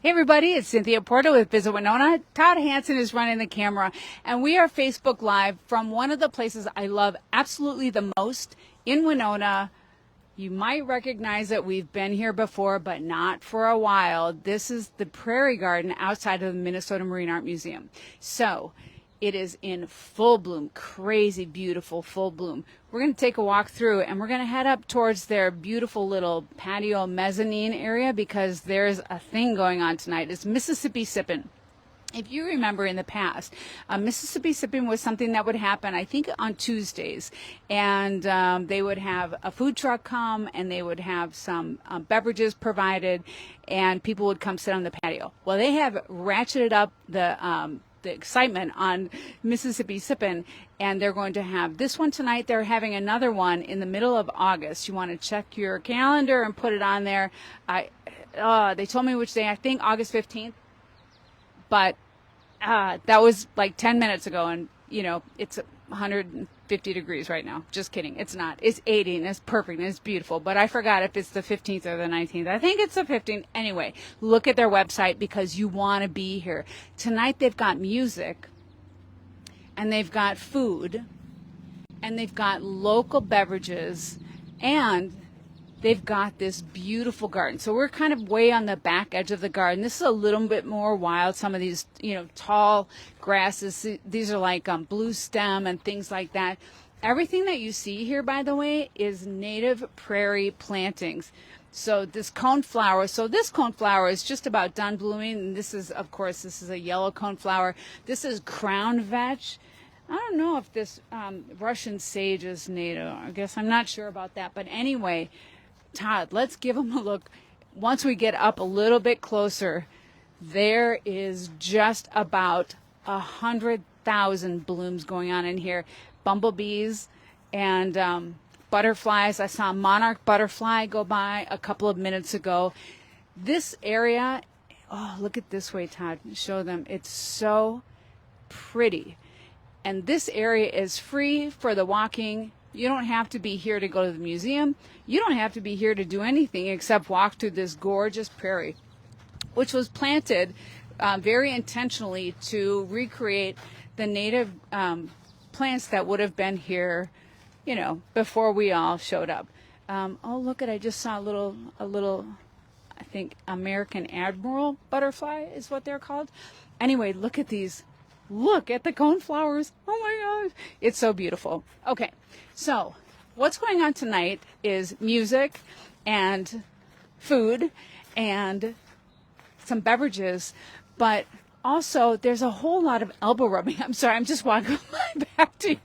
Hey everybody, it's Cynthia Porter with Visit Winona. Todd Hansen is running the camera, and we are Facebook Live from one of the places I love absolutely the most in Winona. You might recognize it. We've been here before, but not for a while. This is the Prairie Garden outside of the Minnesota Marine Art Museum. So it is in full bloom, crazy beautiful full bloom. We're going to take a walk through, and we're going to head up towards their beautiful little patio mezzanine area because there's a thing going on tonight. It's Mississippi Sippin'. If you remember in the past, Mississippi Sippin' was something that would happen, I think, on Tuesdays. And they would have a food truck come, and they would have some beverages provided, and people would come sit on the patio. Well, they have ratcheted up the excitement on Mississippi Sippin', and they're going to have this one tonight. They're having another one in the middle of August. You want to check your calendar and put it on there. They told me which day. I think August 15th. But that was like 10 minutes ago, and, you know, it's 150 degrees right now. Just kidding. It's not. It's 80, and it's perfect, and it's beautiful. But I forgot if it's the 15th or the 19th. I think it's the 15th. Anyway, look at their website because you want to be here. Tonight they've got music, and they've got food, and they've got local beverages, and they've got this beautiful garden. So we're kind of way on the back edge of the garden. This is a little bit more wild. Some of these, you know, tall grasses, these are like blue stem and things like that. Everything that you see here, by the way, is native prairie plantings. So this coneflower, is just about done blooming. And this is, of course, this is a yellow coneflower. This is crown vetch. I don't know if this Russian sage is native. I guess I'm not sure about that. But anyway, Todd, let's give them a look. Once we get up a little bit closer, there is just about 100,000 blooms going on in here. Bumblebees and butterflies. I saw a monarch butterfly go by a couple of minutes ago. This area, oh, look at this way, Todd. Show them. It's so pretty. And this area is free for the walking. You don't have to be here to go to the museum. You don't have to be here to do anything except walk through this gorgeous prairie, which was planted very intentionally to recreate the native plants that would have been here, you know, before we all showed up. Oh, look at, I just saw a little, I think, American Admiral butterfly is what they're called. Anyway, look at these. Look at the coneflowers. Oh my gosh. It's so beautiful. Okay. So what's going on tonight is music and food and some beverages, but also there's a whole lot of elbow rubbing. I'm sorry. I'm just walking my back to you.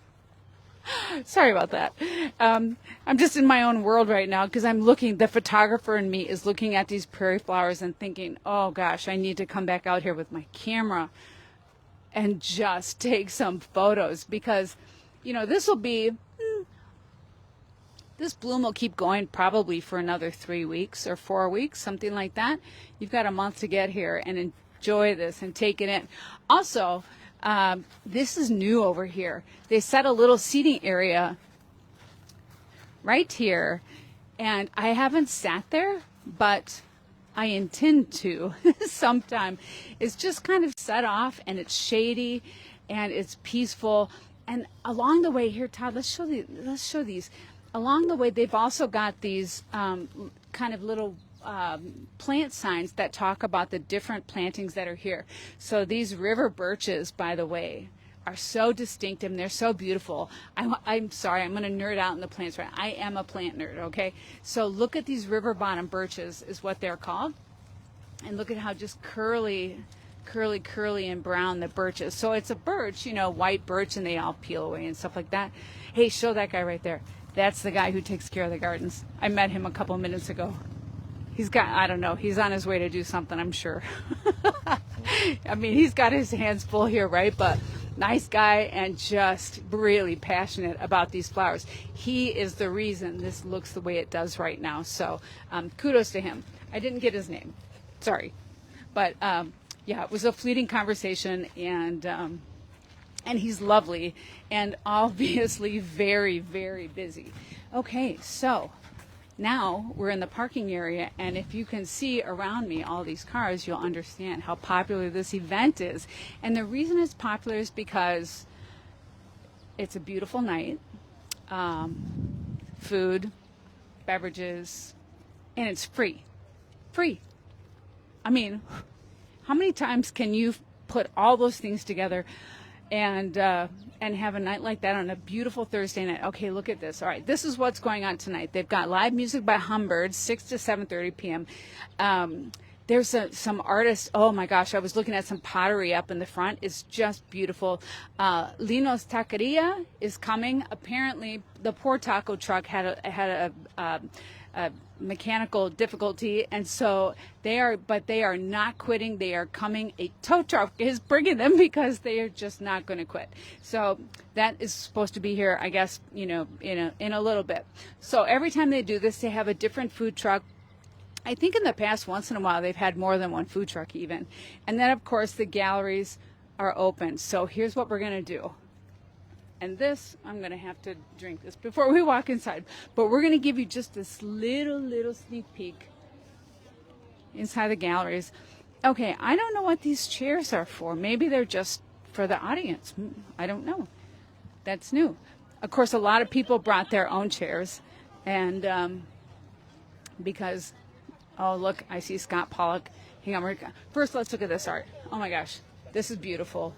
Sorry about that. I'm just in my own world right now because I'm looking, the photographer in me is looking at these prairie flowers and thinking, oh gosh, I need to come back out here with my camera and just take some photos because, you know, this bloom will keep going probably for another 3 weeks or 4 weeks, something like that. You've got a month to get here and enjoy this and take it in. Also, this is new over here. They set a little seating area right here, and I haven't sat there, but I intend to sometime. It's just kind of set off, and it's shady, and it's peaceful. And along the way here, Todd, let's show these. Along the way, they've also got these kind of little plant signs that talk about the different plantings that are here. So these river birches, by the way, are so distinctive and they're so beautiful. I'm sorry, I'm going to nerd out in the plants right now. I am a plant nerd, okay? So look at these river bottom birches is what they're called. And look at how just curly and brown the birch is. So it's a birch, you know, white birch, and they all peel away and stuff like that. Hey, show that guy right there. That's the guy who takes care of the gardens. I met him a couple minutes ago. He's got, I don't know, he's on his way to do something, I'm sure. I mean, he's got his hands full here, right? But nice guy and just really passionate about these flowers. He is the reason this looks the way it does right now. So kudos to him. I didn't get his name. Sorry. But yeah, it was a fleeting conversation, and he's lovely and obviously very, very busy. Okay, so Now we're in the parking area, and if you can see around me all these cars, you'll understand how popular this event is. And the reason it's popular is because it's a beautiful night, food, beverages, and it's free. Free. I mean, how many times can you put all those things together and have a night like that on a beautiful Thursday night? Okay, look at this. All right, this is what's going on tonight. They've got live music by Humbird, 6 to 7:30 p.m. There's some artists. Oh my gosh, I was looking at some pottery up in the front. It's just beautiful. Lino's Taqueria is coming. Apparently, the poor taco truck had a mechanical difficulty, and so they are not quitting. They are coming. A tow truck is bringing them because they are just not going to quit. So that is supposed to be here, I guess, in a little bit. So every time they do this, they have a different food truck. I think in the past, once in a while, they've had more than one food truck even. And then, of course, the galleries are open. So here's what we're going to do. And this, I'm going to have to drink this before we walk inside. But we're going to give you just this little sneak peek inside the galleries. Okay, I don't know what these chairs are for. Maybe they're just for the audience. I don't know. That's new. Of course, a lot of people brought their own chairs. And because... Oh, look, I see Scott Pollock. Hang on. First, let's look at this art. Oh, my gosh. This is beautiful.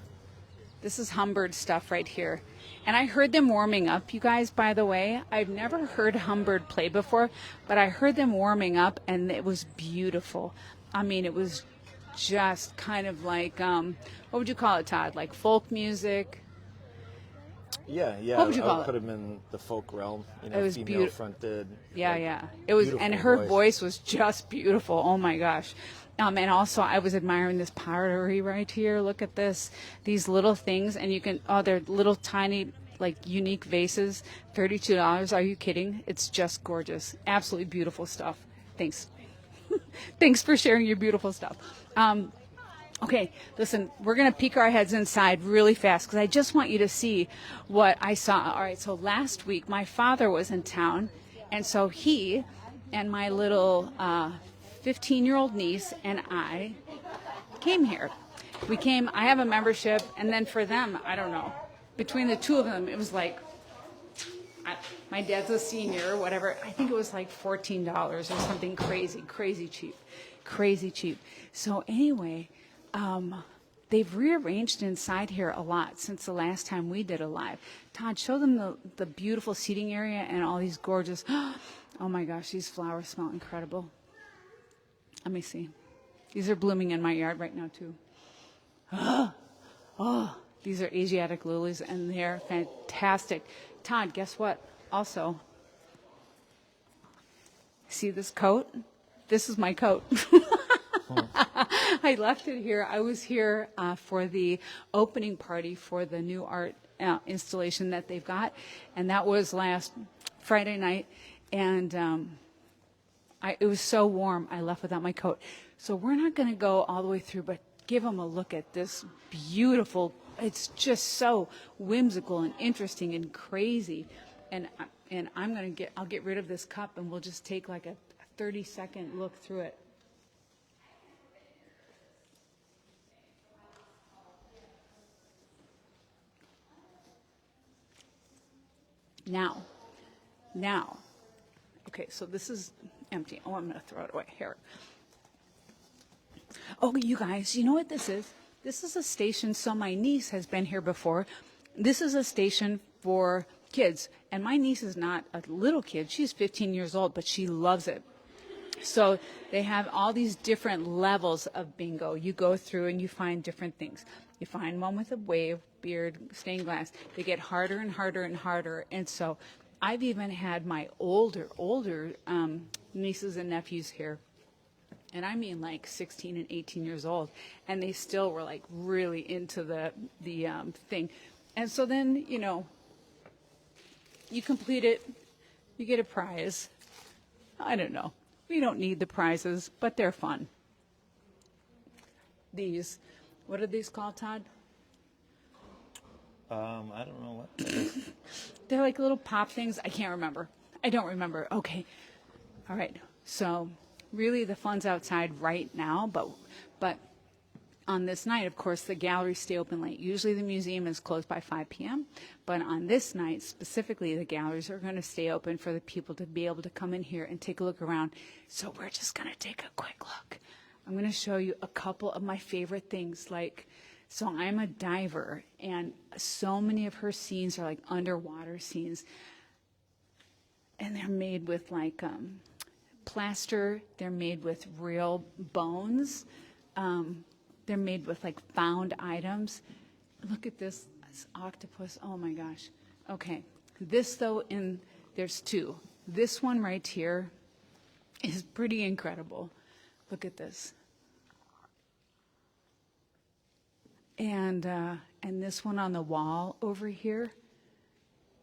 This is Humbird stuff right here. And I heard them warming up, you guys, by the way. I've never heard Humbird play before, but I heard them warming up, and it was beautiful. I mean, it was just kind of like, what would you call it, Todd? Like folk music? Yeah. What would you call I would it? put him in the folk realm. It was female-fronted. Yeah. It was, and her voice was just beautiful. Oh my gosh. And also, I was admiring this pottery right here. Look at this. These little things, and you can, they're little tiny, like, unique vases. $32. Are you kidding? It's just gorgeous. Absolutely beautiful stuff. Thanks. Thanks for sharing your beautiful stuff. Okay, listen, we're going to peek our heads inside really fast because I just want you to see what I saw. All right, so last week my father was in town, and so he and my little 15-year-old niece and I came here. I have a membership, and then for them, I don't know, between the two of them, it was like, my dad's a senior or whatever, I think it was like $14 or something crazy cheap. So anyway... they've rearranged inside here a lot since the last time we did a live. Todd, show them the beautiful seating area and all these gorgeous, oh my gosh, these flowers smell incredible. Let me see. These are blooming in my yard right now too. Oh, these are Asiatic lilies and they're fantastic. Todd, guess what? Also, see this coat? This is my coat. I left it here. I was here for the opening party for the new art installation that they've got, and that was last Friday night, and it was so warm I left without my coat. So we're not going to go all the way through, but give them a look at this beautiful, it's just so whimsical and interesting and crazy, and I'll get rid of this cup and we'll just take like a 30-second look through it. Now, okay, so this is empty. Oh, I'm going to throw it away. Here. Oh, you guys, you know what this is? This is a station, so my niece has been here before. This is a station for kids, and my niece is not a little kid. She's 15 years old, but she loves it. So they have all these different levels of bingo. You go through and you find different things. You find one with a wave, beard, stained glass. They get harder and harder and harder. And so I've even had my older nieces and nephews here. And I mean like 16 and 18 years old. And they still were like really into the thing. And so then, you complete it. You get a prize. I don't know. We don't need the prizes, but they're fun. These, what are these called, Todd? I don't know what. They're like little pop things. I can't remember. I don't remember. Okay. All right. So really the fun's outside right now, but on this night, of course, the galleries stay open late. Usually the museum is closed by 5 p.m., but on this night, specifically, the galleries are going to stay open for the people to be able to come in here and take a look around. So we're just going to take a quick look. I'm going to show you a couple of my favorite things. So I'm a diver, and so many of her scenes are like underwater scenes. And they're made with plaster. They're made with real bones. They're made with found items. Look at this octopus. Oh my gosh. Okay. This though, there's two. This one right here is pretty incredible. Look at this. And this one on the wall over here.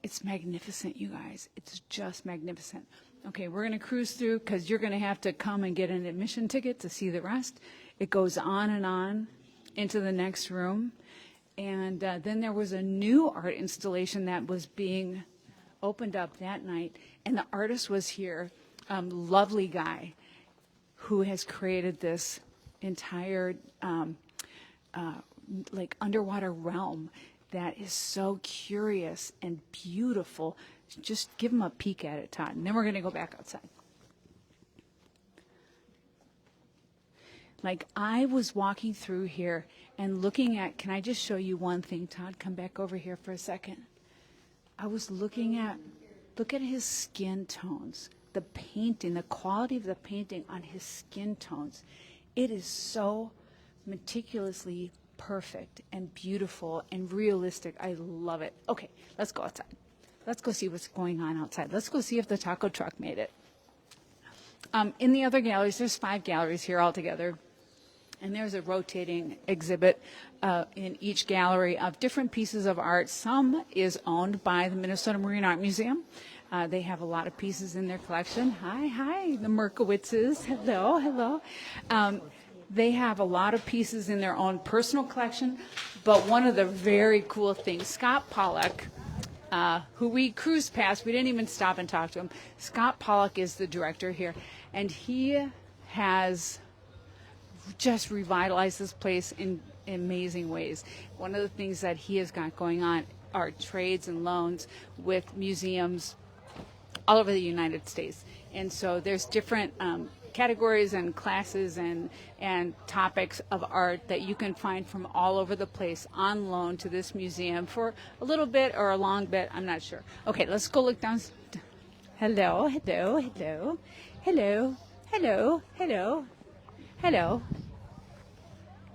It's magnificent, you guys. It's just magnificent. Okay, we're going to cruise through because you're going to have to come and get an admission ticket to see the rest. It goes on and on into the next room. And then there was a new art installation that was being opened up that night. And the artist was here, lovely guy, who has created this entire underwater realm that is so curious and beautiful. Just give them a peek at it, Todd, and then we're going to go back outside. I was walking through here and looking at, can I just show you one thing, Todd? Come back over here for a second. I was looking at, look at his skin tones, the painting, the quality of the painting on his skin tones. It is so meticulously perfect and beautiful and realistic. I love it. Okay, let's go outside. Let's go see what's going on outside. Let's go see if the taco truck made it. In the other galleries, there's 5 galleries here altogether. And there's a rotating exhibit in each gallery of different pieces of art. Some is owned by the Minnesota Marine Art Museum. They have a lot of pieces in their collection. Hi, the Merkowitzes. Hello. They have a lot of pieces in their own personal collection. But one of the very cool things, Scott Pollock, who we cruised past, we didn't even stop and talk to him. Scott Pollock is the director here, and he has just revitalized this place in amazing ways. One of the things that he has got going on are trades and loans with museums all over the United States. And so there's different categories and classes and topics of art that you can find from all over the place on loan to this museum for a little bit or a long bit. I'm not sure. Okay, let's go look down. Hello.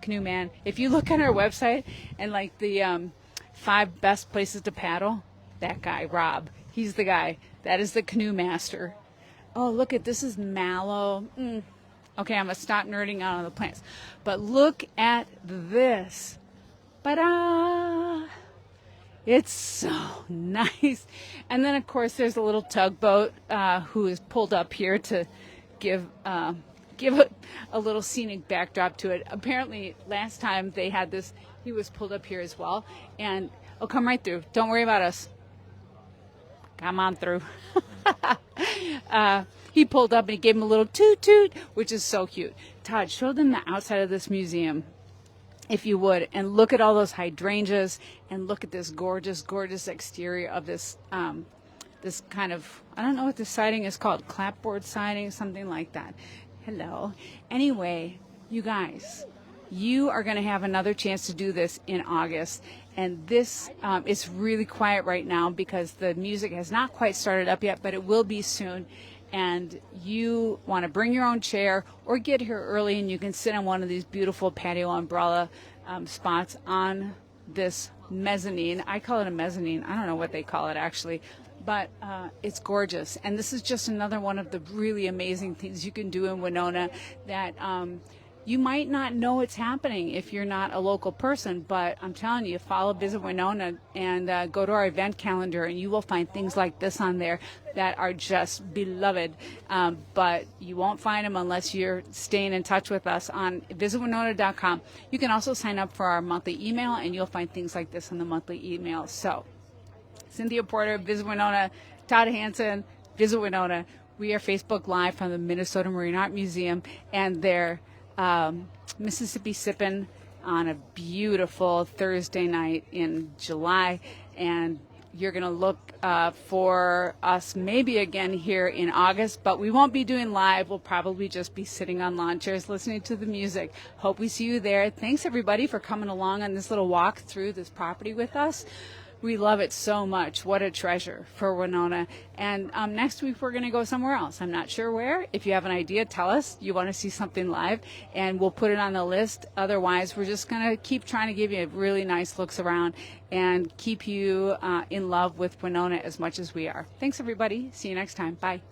Canoe Man. If you look on our website and the 5 best places to paddle, that guy, Rob, he's the guy. That is the canoe master. Oh, look at this is mallow. Okay, I'm going to stop nerding out on the plants. But look at this. Ta-da! It's so nice. And then, of course, there's a little tugboat who is pulled up here to give a little scenic backdrop to it. Apparently, last time they had this, he was pulled up here as well. And, come right through. Don't worry about us. Come on through. He pulled up and he gave him a little toot-toot, which is so cute. Todd, show them the outside of this museum, if you would, and look at all those hydrangeas and look at this gorgeous, gorgeous exterior of this this kind of, I don't know what this siding is called, clapboard siding, something like that. Hello. Anyway, you guys, you are going to have another chance to do this in August. And this is really quiet right now because the music has not quite started up yet, but it will be soon. And you want to bring your own chair or get here early and you can sit on one of these beautiful patio umbrella spots on this mezzanine. I call it a mezzanine. I don't know what they call it actually, but it's gorgeous. And this is just another one of the really amazing things you can do in Winona that you might not know it's happening if you're not a local person, but I'm telling you, follow Visit Winona and go to our event calendar and you will find things like this on there that are just beloved. But you won't find them unless you're staying in touch with us on visitwinona.com. You can also sign up for our monthly email and you'll find things like this in the monthly email. So, Cynthia Porter, Visit Winona, Todd Hansen, Visit Winona. We are Facebook Live from the Minnesota Marine Art Museum and their Mississippi Sippin on a beautiful Thursday night in July. And you're going to look for us maybe again here in August, but we won't be doing live. We'll probably just be sitting on lawn chairs listening to the music. Hope we see you there. Thanks, everybody, for coming along on this little walk through this property with us. We love it so much. What a treasure for Winona. And next week we're going to go somewhere else. I'm not sure where. If you have an idea, tell us you want to see something live, and we'll put it on the list. Otherwise, we're just going to keep trying to give you really nice looks around and keep you in love with Winona as much as we are. Thanks, everybody. See you next time. Bye.